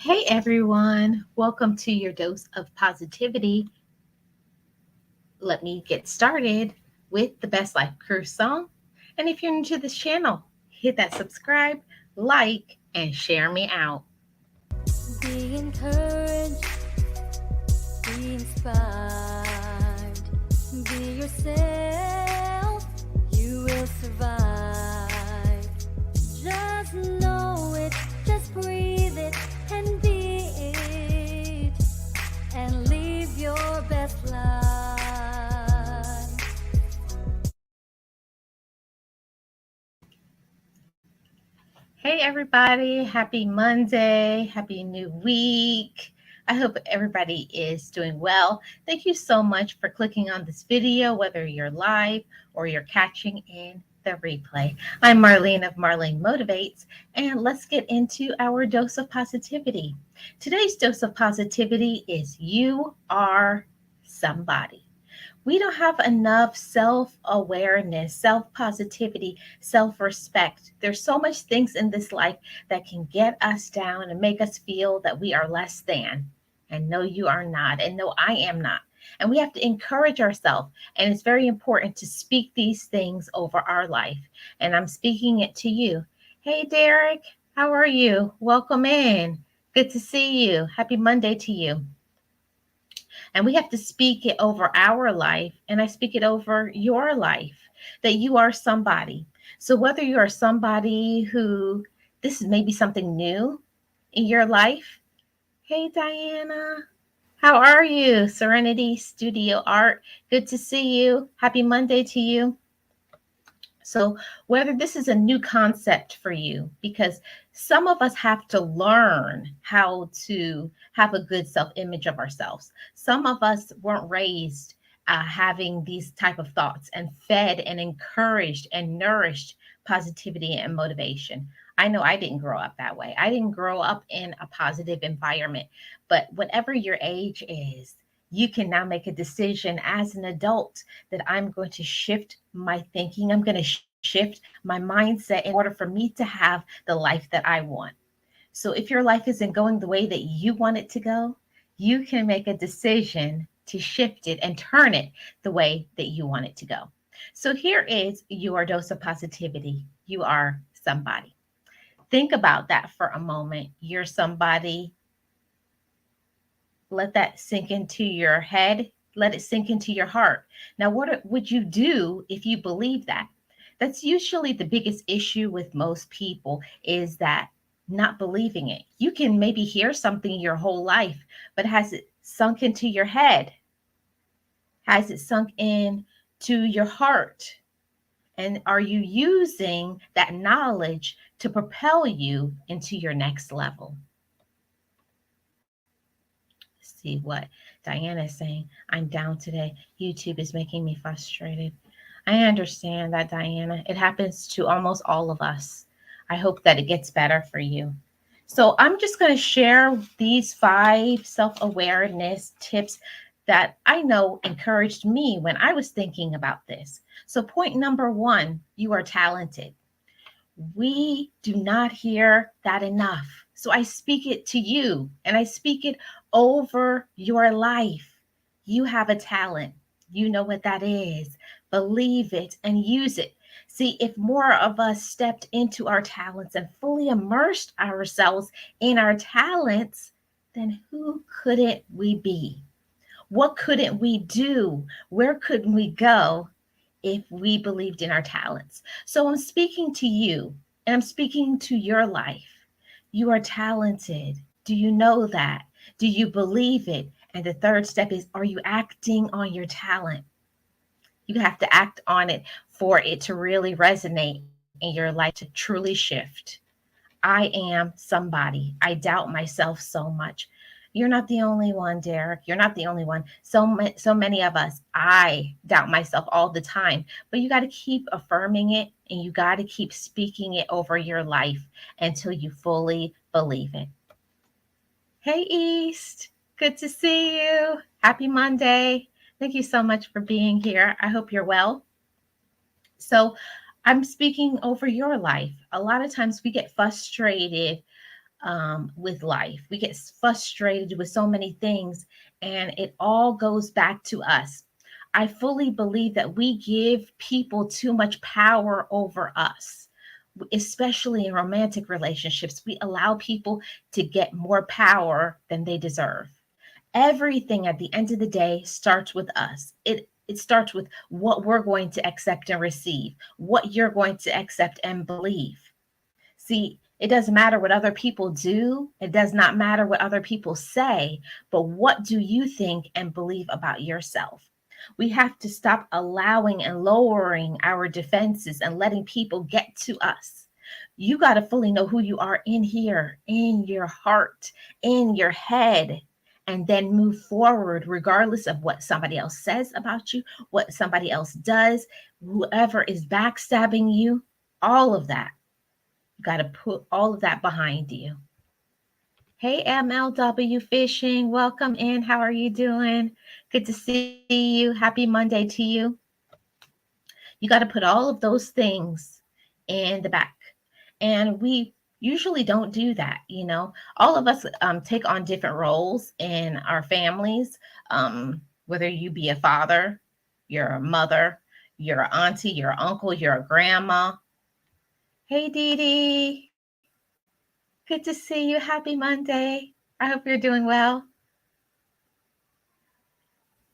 Hey everyone, welcome to your dose of positivity. Let me get started with the Best Life Crew song. And if you're new to this channel, hit that subscribe, like, and share me out. Be encouraged, be inspired, be yourself, you will survive. Just know it, just breathe it, and be it, and live your best life. Hey everybody, happy Monday, happy new week. I hope everybody is doing well. Thank you so much for clicking on this video, whether you're live or you're catching in the replay. I'm Marlene of Marlene Motivates, and let's get into our dose of positivity. Today's dose of positivity is you are somebody. We don't have enough self awareness, self positivity, self respect. There's so much things in this life that can get us down and make us feel that we are less than. And no, you are not. And no, I am not. And we have to encourage ourselves. And it's very important to speak these things over our life. And I'm speaking it to you. Hey, Derek, how are you? Welcome in. Good to see you. Happy Monday to you. And we have to speak it over our life. And I speak it over your life that you are somebody. So whether you are somebody who this is maybe something new in your life. Hey, Diana. How are you? Serenity Studio Art. Good to see you. Happy Monday to you. So, whether this is a new concept for you, because some of us have to learn how to have a good self image of ourselves. Some of us weren't raised having these type of thoughts and fed and encouraged and nourished positivity and motivation. I know I didn't grow up that way. I didn't grow up in a positive environment, but whatever your age is, you can now make a decision as an adult that I'm going to shift my thinking. I'm going to shift my mindset in order for me to have the life that I want. So if your life isn't going the way that you want it to go, you can make a decision to shift it and turn it the way that you want it to go. So here is your dose of positivity. You are somebody. Think about that for a moment. You're somebody. Let that sink into your head. Let it sink into your heart. Now, what would you do if you believe that? That's usually the biggest issue with most people is that not believing it. You can maybe hear something your whole life, but has it sunk into your head? Has it sunk in to your heart? And are you using that knowledge to propel you into your next level? See what Diana is saying. I'm down today. YouTube is making me frustrated. I understand that, Diana. It happens to almost all of us. I hope that it gets better for you. So, I'm just going to share these 5 self awareness tips that I know encouraged me when I was thinking about this. So, point number 1, you are talented. We do not hear that enough. So I speak it to you and I speak it over your life. You have a talent. You know what that is. Believe it and use it. See, if more of us stepped into our talents and fully immersed ourselves in our talents, then who couldn't we be? What couldn't we do? Where couldn't we go if we believed in our talents? So I'm speaking to you and I'm speaking to your life. You are talented. Do you know that? Do you believe it? And the third step is, are you acting on your talent? You have to act on it for it to really resonate in your life to truly shift. I am somebody. I doubt myself so much. You're not the only one, Derek. You're not the only one. So many of us, I doubt myself all the time. But you got to keep affirming it and you got to keep speaking it over your life until you fully believe it. Hey, East. Good to see you. Happy Monday. Thank you so much for being here. I hope you're well. So, I'm speaking over your life. A lot of times we get frustrated with life. We get frustrated with so many things, and it all goes back to us. I fully believe that we give people too much power over us, especially in romantic relationships. We allow people to get more power than they deserve. Everything at the end of the day starts with us. It starts with what we're going to accept and receive, what you're going to accept and believe. See, it doesn't matter what other people do. It does not matter what other people say, but what do you think and believe about yourself? We have to stop allowing and lowering our defenses and letting people get to us. You got to fully know who you are in here, in your heart, in your head, and then move forward regardless of what somebody else says about you, what somebody else does, whoever is backstabbing you, all of that. You got to put all of that behind you. Hey, MLW Fishing, welcome in. How are you doing? Good to see you. Happy Monday to you. You got to put all of those things in the back. And we usually don't do that. All of us take on different roles in our families, whether you be a father, you're a mother, you're an auntie, you're an uncle, you're a grandma. Hey, Dee Dee. Good to see you. Happy Monday. I hope you're doing well.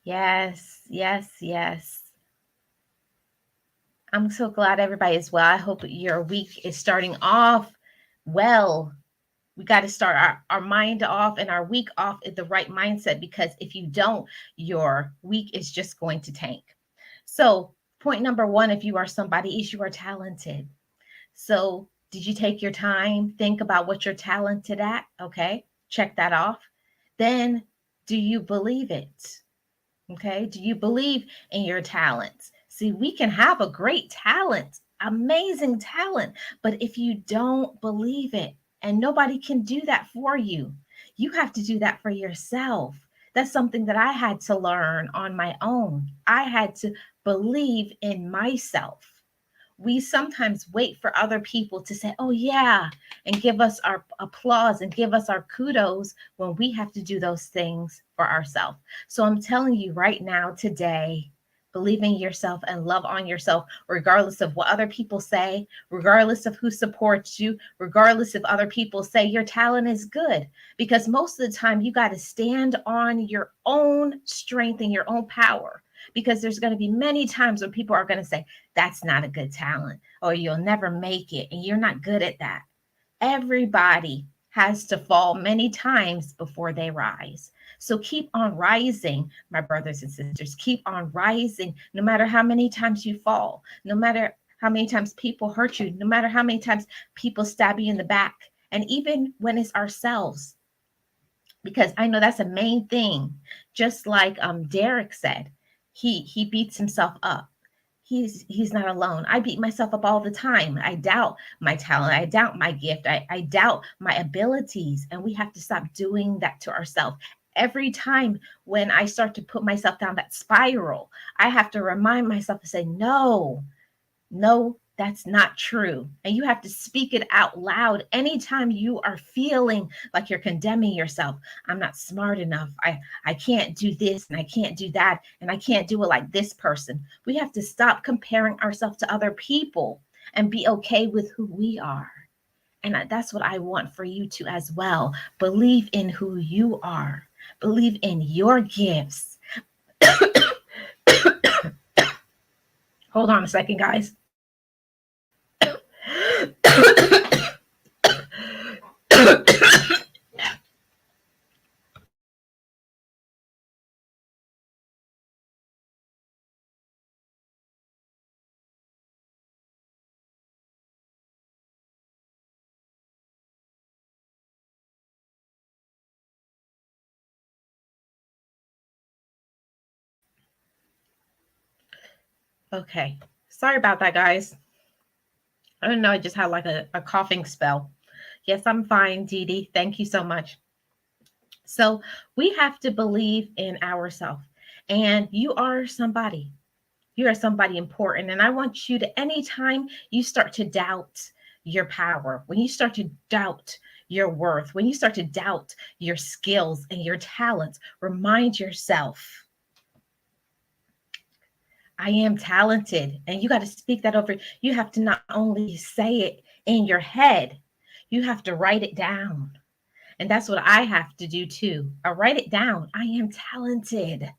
Yes, yes, yes. I'm so glad everybody is well. I hope your week is starting off well. We got to start our mind off and our week off at the right mindset, because if you don't, your week is just going to tank. So, point number one, if you are somebody, is you are talented. So, did you take your time, think about what you're talented at? Okay, check that off. Then, do you believe it? Okay, do you believe in your talents? See, we can have a great talent, amazing talent, but if you don't believe it, and nobody can do that for you, you have to do that for yourself. That's something that I had to learn on my own. I had to believe in myself. We sometimes wait for other people to say, oh, yeah, and give us our applause and give us our kudos when we have to do those things for ourselves. So I'm telling you right now, today, believe in yourself and love on yourself, regardless of what other people say, regardless of who supports you, regardless if other people say your talent is good. Because most of the time, you got to stand on your own strength and your own power. Because there's going to be many times when people are going to say, that's not a good talent, or you'll never make it, and you're not good at that. Everybody has to fall many times before they rise. So keep on rising, my brothers and sisters. Keep on rising, no matter how many times you fall, no matter how many times people hurt you, no matter how many times people stab you in the back, and even when it's ourselves. Because I know that's a main thing. Just like Derek said, he beats himself up. He's not alone. I beat myself up all the time. I doubt my talent. I doubt my gift. I doubt my abilities. And we have to stop doing that to ourselves. Every time when I start to put myself down that spiral, I have to remind myself to say, no, no, that's not true. And you have to speak it out loud anytime you are feeling like you're condemning yourself. I'm not smart enough. I can't do this and I can't do that and I can't do it like this person. We have to stop comparing ourselves to other people and be okay with who we are. And that's what I want for you to as well. Believe in who you are. Believe in your gifts. Hold on a second, guys. Okay. Sorry about that, guys. I don't know. I just had like a coughing spell. Yes, I'm fine, Dee Dee. Thank you so much. So we have to believe in ourselves. And you are somebody. You are somebody important. And I want you to, anytime you start to doubt, your power, when you start to doubt your worth, when you start to doubt your skills and your talents, remind yourself, I am talented. And you got to speak that over. You have to not only say it in your head, you have to write it down. And that's what I have to do too. I write it down. I am talented.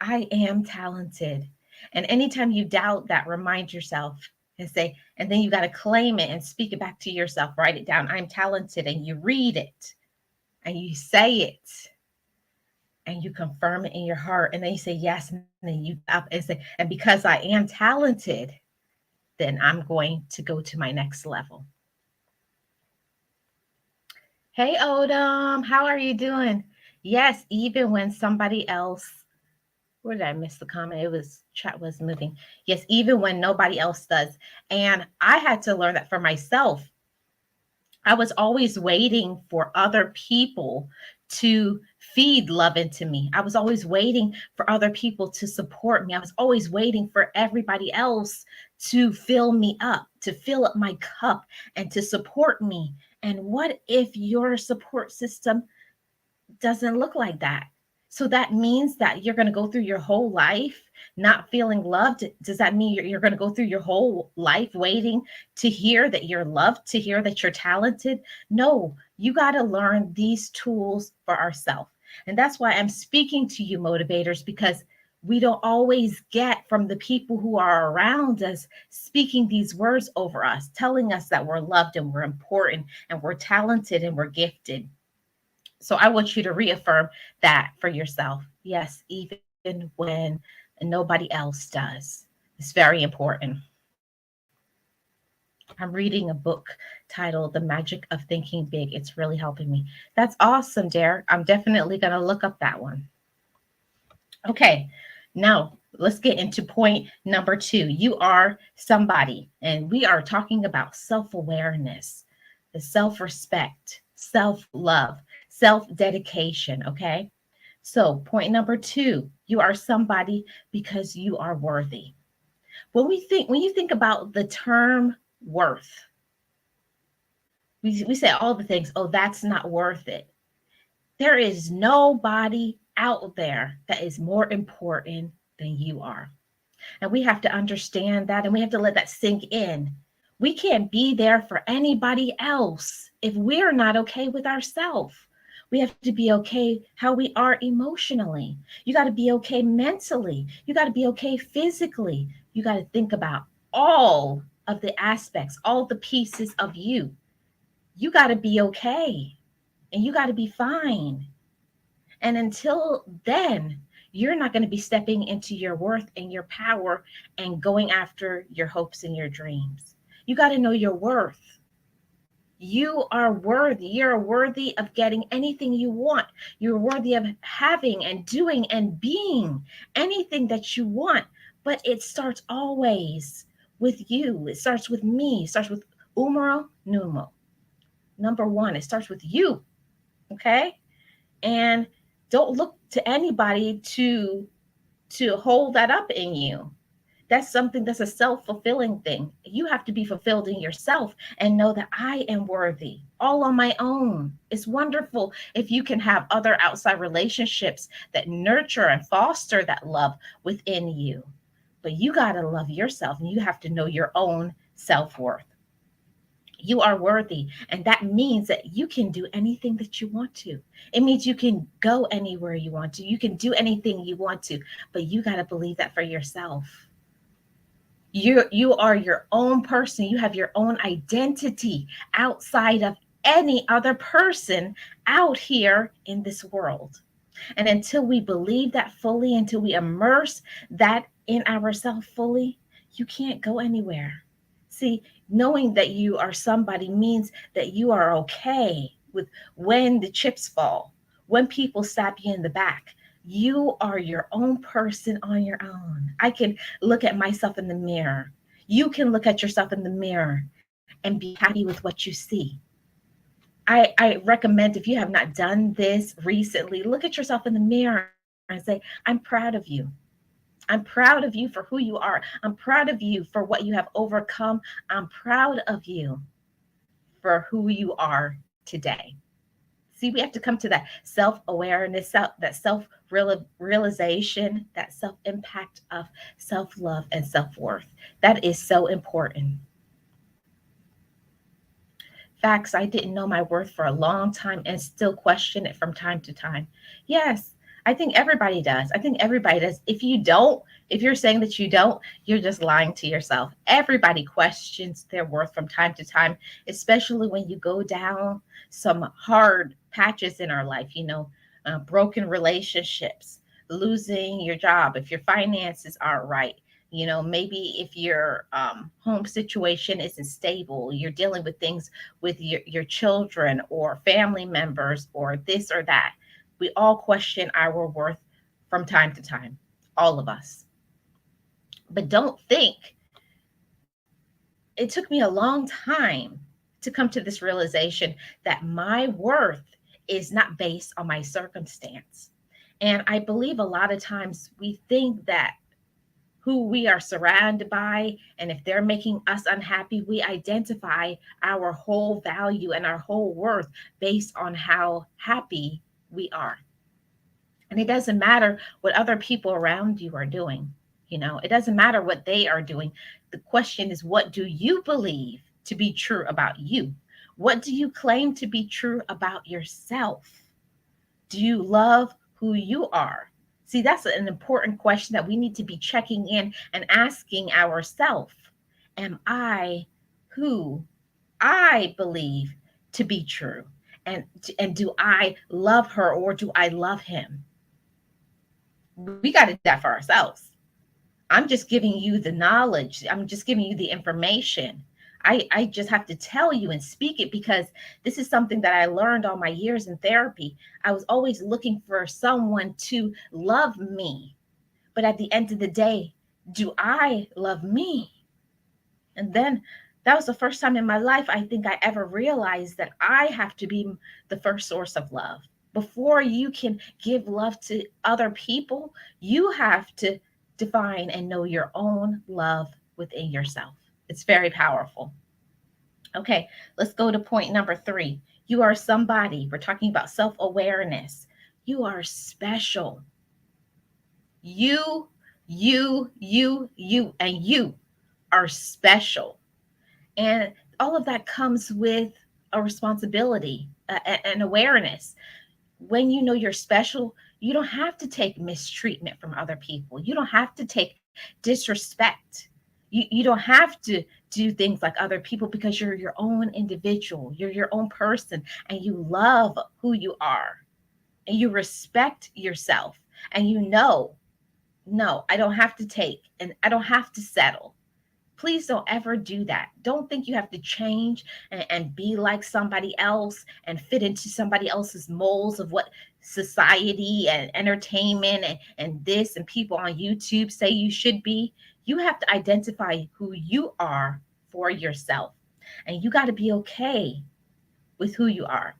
I am talented. And anytime you doubt that, remind yourself and say, and then you got to claim it and speak it back to yourself. Write it down. I'm talented. And you read it and you say it and you confirm it in your heart. And then you say yes. And then you up and say, and because I am talented, then I'm going to go to my next level. Hey, Odom, how are you doing? Yes, even when somebody else, where did I miss the comment? It was chat was moving. Yes, even when nobody else does. And I had to learn that for myself. I was always waiting for other people to feed love into me. I was always waiting for other people to support me. I was always waiting for everybody else to fill me up, to fill up my cup and to support me. And what if your support system doesn't look like that? So that means that you're going to go through your whole life not feeling loved. Does that mean you're going to go through your whole life waiting to hear that you're loved, to hear that you're talented? No, you got to learn these tools for ourselves. And that's why I'm speaking to you, motivators, because we don't always get from the people who are around us speaking these words over us, telling us that we're loved and we're important and we're talented and we're gifted. So I want you to reaffirm that for yourself. Yes, even when nobody else does. It's very important. I'm reading a book titled The Magic of Thinking Big. It's really helping me. That's awesome, Derek. I'm definitely going to look up that one. Okay, now let's get into point number 2. You are somebody, and we are talking about self awareness, the self respect, self love, self dedication. Okay, so point number 2, you are somebody because you are worthy. When you think about the term worth, we say all the things, oh, that's not worth it. There is nobody out there that is more important than you are. And we have to understand that and we have to let that sink in. We can't be there for anybody else if we're not okay with ourselves. We have to be okay how we are emotionally. You got to be okay mentally. You got to be okay physically. You got to think about all of the aspects, all the pieces of you. You got to be okay and you got to be fine. And until then, you're not going to be stepping into your worth and your power and going after your hopes and your dreams. You got to know your worth. You are worthy. You're worthy of getting anything you want. You're worthy of having and doing and being anything that you want. But it starts always with you. It starts with me. It starts with umero numo. Number 1, it starts with you. Okay? And don't look to anybody to hold that up in you. That's something that's a self-fulfilling thing. You have to be fulfilled in yourself and know that I am worthy all on my own. It's wonderful if you can have other outside relationships that nurture and foster that love within you. But you got to love yourself and you have to know your own self-worth. You are worthy. And that means that you can do anything that you want to. It means you can go anywhere you want to. You can do anything you want to, but you got to believe that for yourself. You are your own person. You have your own identity outside of any other person out here in this world. And until we believe that fully, until we immerse that in ourselves fully, you can't go anywhere. See, knowing that you are somebody means that you are okay with when the chips fall, when people stab you in the back. You are your own person on your own. I can look at myself in the mirror. You can look at yourself in the mirror and be happy with what you see. I recommend, if you have not done this recently, look at yourself in the mirror and say, I'm proud of you. I'm proud of you for who you are. I'm proud of you for what you have overcome. I'm proud of you for who you are today. See, we have to come to that self awareness, that self realization, that self impact of self love and self worth. That is so important. Facts, I didn't know my worth for a long time and still question it from time to time. Yes, I think everybody does. I think everybody does. If you don't, if you're saying that you don't, you're just lying to yourself. Everybody questions their worth from time to time, especially when you go down some hard patches in our life, broken relationships, losing your job, if your finances aren't right, maybe if your home situation isn't stable, you're dealing with things with your children or family members or this or that. We all question our worth from time to time, all of us. But don't think it took me a long time to come to this realization that my worth is not based on my circumstance. And I believe a lot of times we think that who we are surrounded by, and if they're making us unhappy, we identify our whole value and our whole worth based on how happy we are. And it doesn't matter what other people around you are doing. It doesn't matter what they are doing. The question is, what do you believe to be true about you? What do you claim to be true about yourself? Do you love who you are? See, that's an important question that we need to be checking in and asking ourselves. Am I who I believe to be true? And do I love her or do I love him? We got to do that for ourselves. I'm just giving you the knowledge. I'm just giving you the information. I just have to tell you and speak it because this is something that I learned all my years in therapy. I was always looking for someone to love me. But at the end of the day, do I love me? And then that was the first time in my life I think I ever realized that I have to be the first source of love. Before you can give love to other people, you have to define and know your own love within yourself. It's very powerful. Okay, let's go to point number 3. You are somebody. We're talking about self awareness. You are special. And you are special. And all of that comes with a responsibility, an awareness. When you know you're special, you don't have to take mistreatment from other people. You don't have to take disrespect. You don't have to do things like other people because you're your own individual. You're your own person and you love who you are and you respect yourself and no, I don't have to take and I don't have to settle. Please don't ever do that. Don't think you have to change and be like somebody else and fit into somebody else's molds of what society and entertainment and this and people on YouTube say you should be. You have to identify who you are for yourself. And you got to be okay with who you are.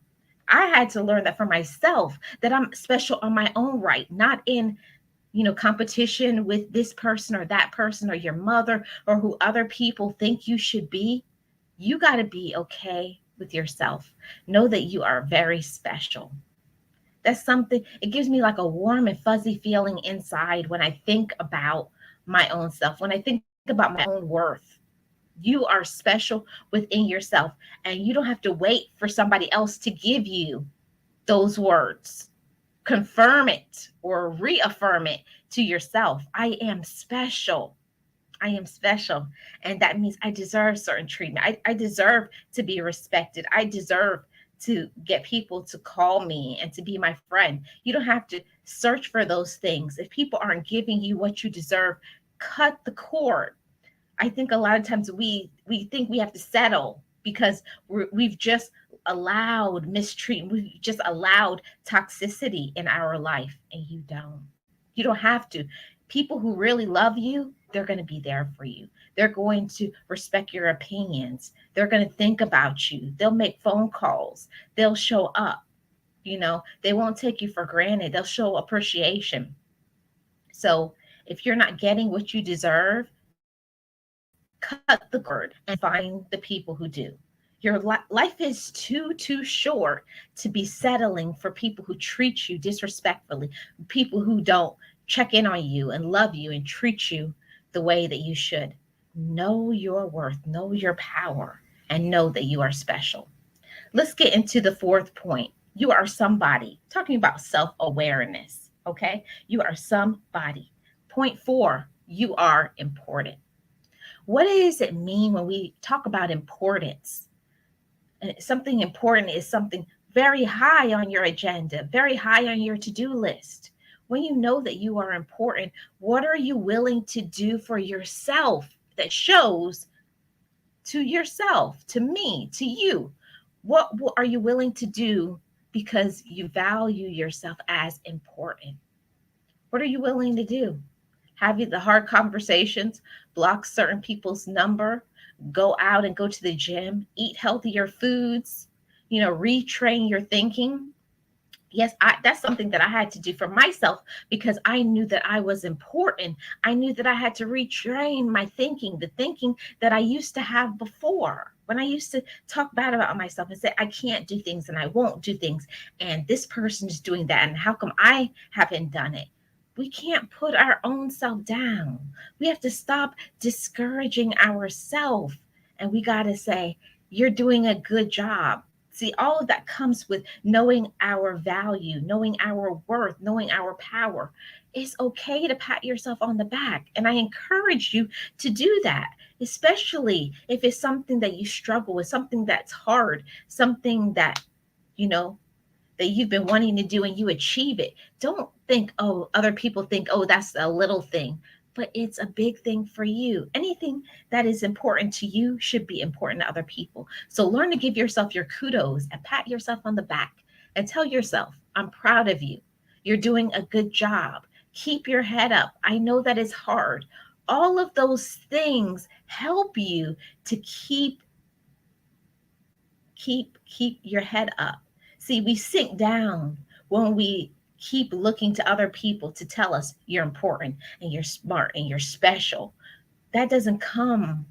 I had to learn that for myself, that I'm special on my own right, not in competition with this person or your mother or who other people think you should be. You got to be okay with yourself. Know that you are very special. That's something, it gives me like a warm and fuzzy feeling inside when I think about my own self, when I think about my own worth. You are special within yourself, and you don't have to wait for somebody else to give you those words. Confirm it or reaffirm it to yourself. I am special. I am special. And that means I deserve certain treatment. I deserve to be respected. I deserve to get people to call me and to be my friend. You don't have to search for those things. If people aren't giving you what you deserve, cut the cord. I think a lot of times we think we have to settle because we've just allowed mistreatment, we've just allowed toxicity in our life, and you don't. You don't have to. People who really love you, they're going to be there for you. They're going to respect your opinions. They're going to think about you. They'll make phone calls. They'll show up. They won't take you for granted. They'll show appreciation. So If you're not getting what you deserve, cut the cord and find the people who do. Your life is too short to be settling for people who treat you disrespectfully, people who don't check in on you and love you and treat you the way that you should. Know your worth, know your power, and know that you are special. Let's get into the fourth point. You are somebody. Talking about self awareness. Okay. You are somebody. Point four, you are important. What does it mean when we talk about importance? Something important is something very high on your agenda, very high on your to do list. When you know that you are important, what are you willing to do for yourself that shows to yourself, to me, to you? What are you willing to do because you value yourself as important? What are you willing to do? Have you the hard conversations, block certain people's number, go out and go to the gym, eat healthier foods, retrain your thinking? Yes, that's something that I had to do for myself because I knew that I was important. I knew that I had to retrain my thinking, the thinking that I used to have before. When I used to talk bad about myself and say, I can't do things and I won't do things, and this person is doing that, and how come I haven't done it? We can't put our own self down. We have to stop discouraging ourselves. And we got to say, you're doing a good job. See, all of that comes with knowing our value, knowing our worth, knowing our power. It's okay to pat yourself on the back. And I encourage you to do that, especially if it's something that you struggle with, something that's hard, something that, you know, that you've been wanting to do and you achieve it. Don't think, oh, other people think, oh, that's a little thing, but it's a big thing for you. Anything that is important to you should be important to other people. So learn to give yourself your kudos and pat yourself on the back and tell yourself, I'm proud of you. You're doing a good job. Keep your head up. I know that is hard. All of those things help you to keep your head up. See, we sink down when we keep looking to other people to tell us you're important and you're smart and you're special. That doesn't come.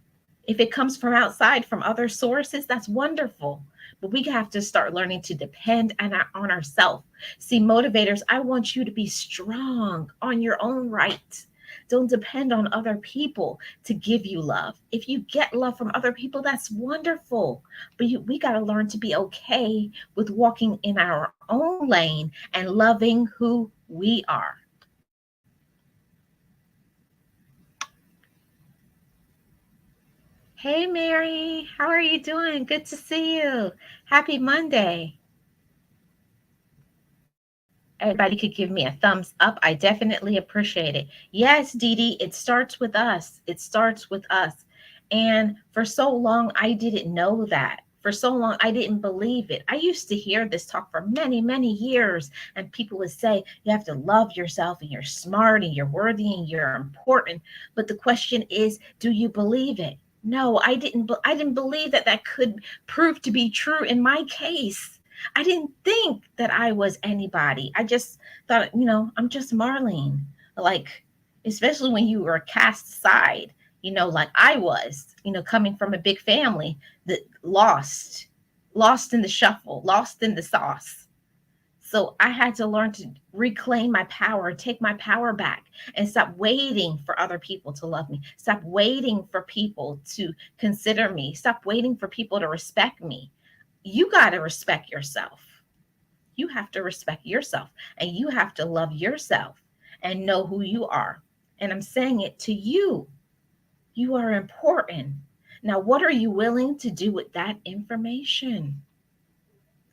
If it comes from outside, from other sources, that's wonderful. But we have to start learning to depend on ourselves. See, motivators, I want you to be strong on your own right. Don't depend on other people to give you love. If you get love from other people, that's wonderful. But we got to learn to be okay with walking in our own lane and loving who we are. Hey, Mary, how are you doing? Good to see you. Happy Monday. Everybody could give me a thumbs up. I definitely appreciate it. Yes, Dee Dee, it starts with us. It starts with us. And for so long, I didn't know that. For so long, I didn't believe it. I used to hear this talk for many years, and people would say, you have to love yourself, and you're smart, and you're worthy, and you're important. But the question is, do you believe it? No, I didn't. I didn't believe that that could prove to be true in my case. I didn't think that I was anybody. I just thought, I'm just Marlene. Like, especially when you were cast aside, like I was, coming from a big family that lost in the shuffle, lost in the sauce. So I had to learn to reclaim my power, take my power back, and stop waiting for other people to love me. Stop waiting for people to consider me. Stop waiting for people to respect me. You got to respect yourself. You have to respect yourself, and you have to love yourself and know who you are. And I'm saying it to you. You are important. Now, what are you willing to do with that information?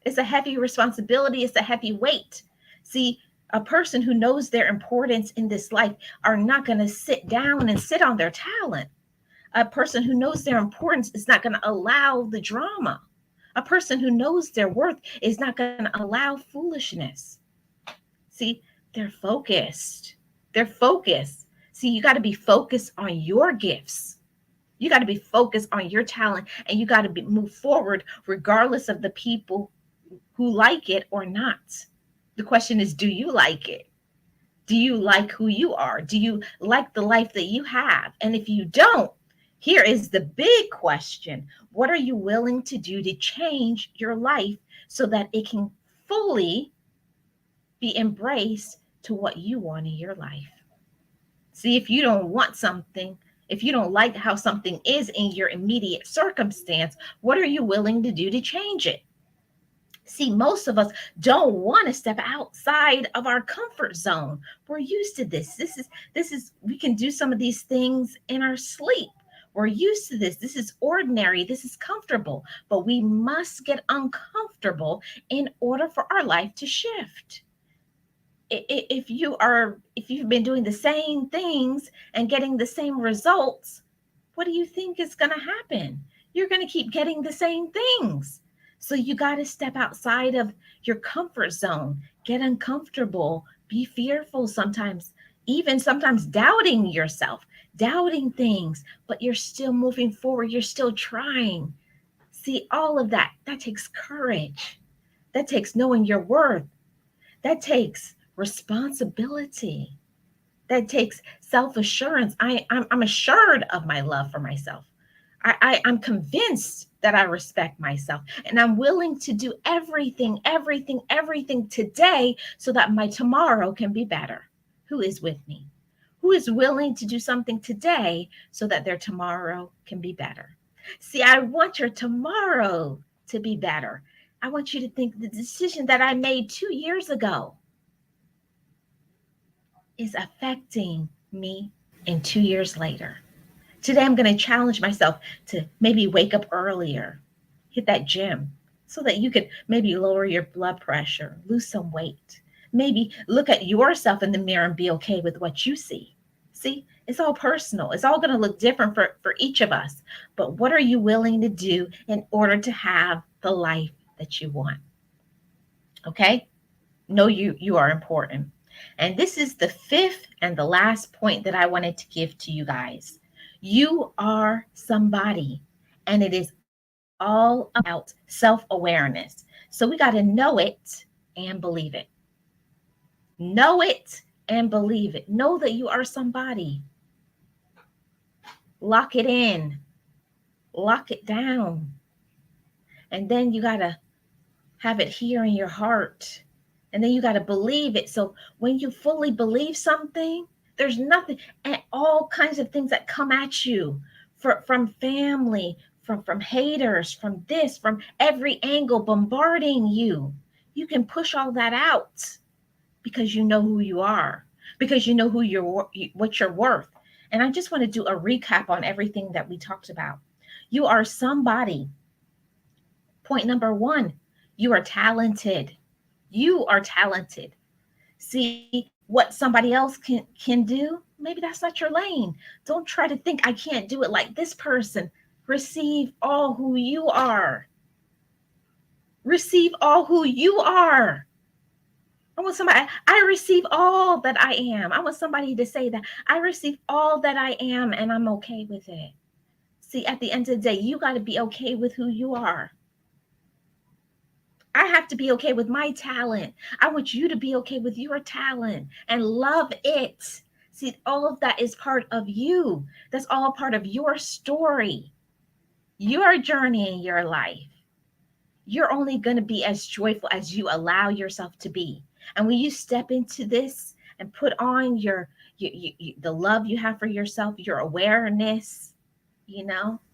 It's a heavy responsibility. It's a heavy weight. See, a person who knows their importance in this life are not going to sit down and sit on their talent. A person who knows their importance is not going to allow the drama. A person who knows their worth is not going to allow foolishness. See, they're focused. They're focused. See, you got to be focused on your gifts. You got to be focused on your talent, and you got to move forward regardless of the people who like it or not. The question is, do you like it? Do you like who you are? Do you like the life that you have? And if you don't, here is the big question. What are you willing to do to change your life so that it can fully be embraced to what you want in your life? See, if you don't want something, if you don't like how something is in your immediate circumstance, what are you willing to do to change it? See, most of us don't want to step outside of our comfort zone. We're used to this. This is we can do some of these things in our sleep. We're used to this. This is ordinary. This is comfortable. But we must get uncomfortable in order for our life to shift. If you've been doing the same things and getting the same results, what do you think is going to happen? You're going to keep getting the same things. So you got to step outside of your comfort zone, get uncomfortable, be fearful sometimes, even sometimes doubting yourself, doubting things, but you're still moving forward. You're still trying. See, all of that, that takes courage. That takes knowing your worth. That takes responsibility. That takes self-assurance. I'm assured of my love for myself. I'm convinced that I respect myself, and I'm willing to do everything today so that my tomorrow can be better. Who is with me? Who is willing to do something today so that their tomorrow can be better? See, I want your tomorrow to be better. I want you to think the decision that I made 2 years ago is affecting me in 2 years later. Today, I'm going to challenge myself to maybe wake up earlier, hit that gym so that you could maybe lower your blood pressure, lose some weight, maybe look at yourself in the mirror and be okay with what you see. See, it's all personal. It's all going to look different for each of us. But what are you willing to do in order to have the life that you want? Okay? Know you are important. And this is the fifth and the last point that I wanted to give to you guys. You are somebody, and it is all about self-awareness. So we got to know it and believe it. Know it and believe it. Know that you are somebody. Lock it in. Lock it down. And then you got to have it here in your heart. And then you got to believe it. So when you fully believe something, there's nothing and all kinds of things that come at you from family, from haters, from this, from every angle bombarding you. You can push all that out because you know who you are, because you know what you're worth. And I just want to do a recap on everything that we talked about. You are somebody. Point number one, you are talented. You are talented. See what somebody else can do. Maybe that's not your lane. Don't try to think I can't do it like this person. Receive all who you are. Receive all who you are. I want somebody, I receive all that I am. I want somebody to say that I receive all that I am and I'm okay with it. See, at the end of the day, you got to be okay with who you are. I have to be okay with my talent. I want you to be okay with your talent and love it. See, all of that is part of you. That's all part of your story, your journey in your life. You're only going to be as joyful as you allow yourself to be. And when you step into this and put on the love you have for yourself, your awareness,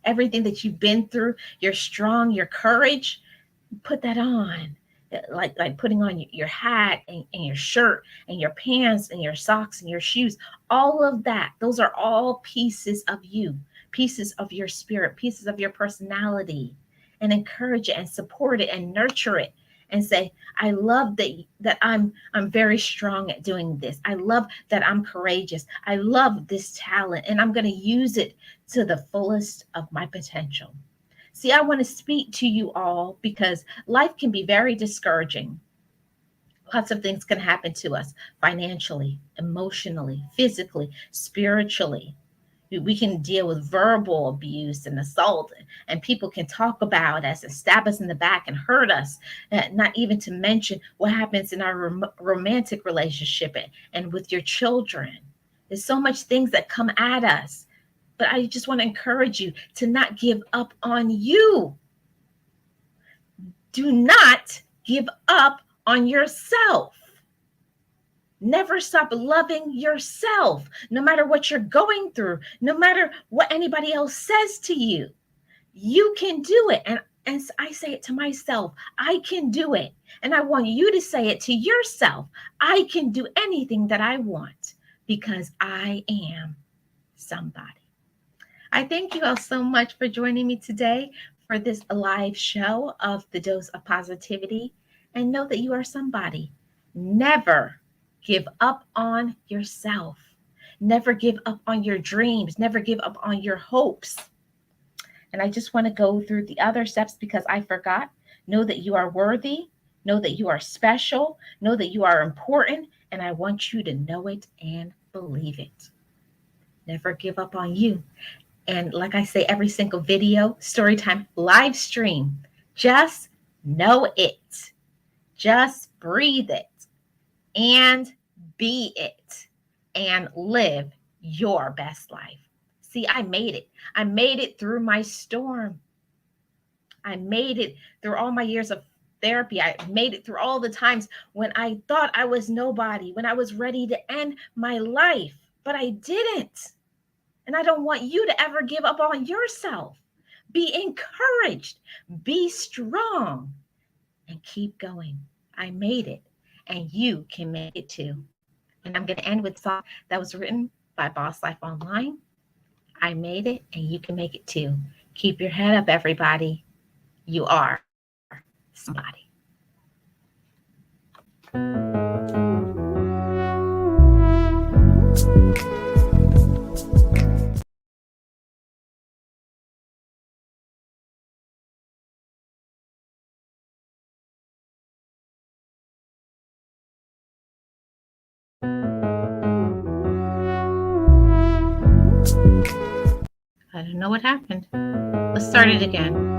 everything that you've been through, your strong, your courage, put that on. Like putting on your hat and your shirt and your pants and your socks and your shoes, all of that, those are all pieces of you, pieces of your spirit, pieces of your personality. And encourage it and support it and nurture it and say, I love that I'm very strong at doing this. I love that I'm courageous. I love this talent and I'm going to use it to the fullest of my potential. See, I want to speak to you all because life can be very discouraging. Lots of things can happen to us financially, emotionally, physically, spiritually. We can deal with verbal abuse and assault, and people can talk about us and stab us in the back and hurt us. Not even to mention what happens in our romantic relationship and with your children. There's so much things that come at us. But I just want to encourage you to not give up on you. Do not give up on yourself. Never stop loving yourself, no matter what you're going through, no matter what anybody else says to you. You can do it. And I say it to myself, I can do it. And I want you to say it to yourself. I can do anything that I want because I am somebody. I thank you all so much for joining me today for this live show of The Dose of Positivity. And know that you are somebody. Never give up on yourself. Never give up on your dreams. Never give up on your hopes. And I just want to go through the other steps because I forgot. Know that you are worthy. Know that you are special. Know that you are important. And I want you to know it and believe it. Never give up on you. And like I say, every single video, Storytime live stream, just know it. Just breathe it and be it and live your best life. See, I made it. I made it through my storm. I made it through all my years of therapy. I made it through all the times when I thought I was nobody, when I was ready to end my life, but I didn't. And I don't want you to ever give up on yourself. Be encouraged, be strong, and keep going. I made it, and you can make it too. And I'm going to end with a song that was written by Boss Life Online. I made it, and you can make it too. Keep your head up, everybody. You are somebody. I don't know what happened. Let's start it again.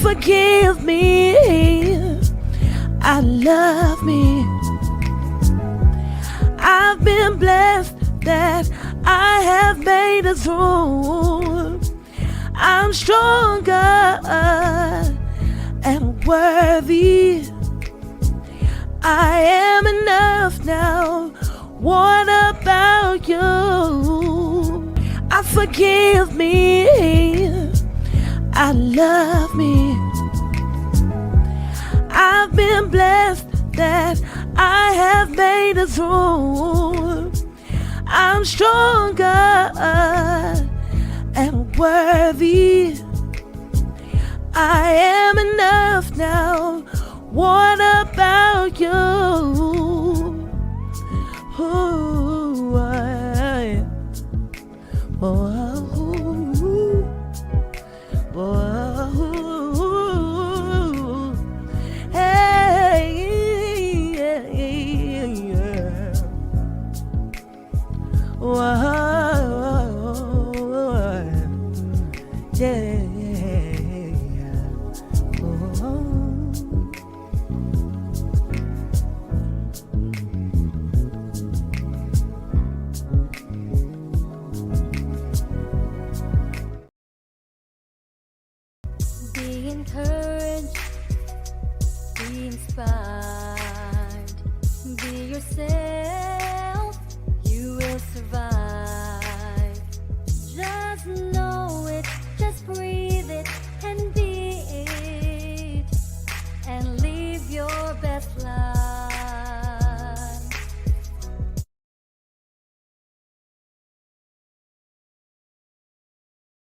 Forgive me, I love me. I've been blessed that I have made it through. I'm stronger and worthy. I am enough now. What about you? I forgive me, I love me. I've been blessed that I have made it through. I'm stronger and worthy. I am enough now. What about you? Ooh, hey, yeah.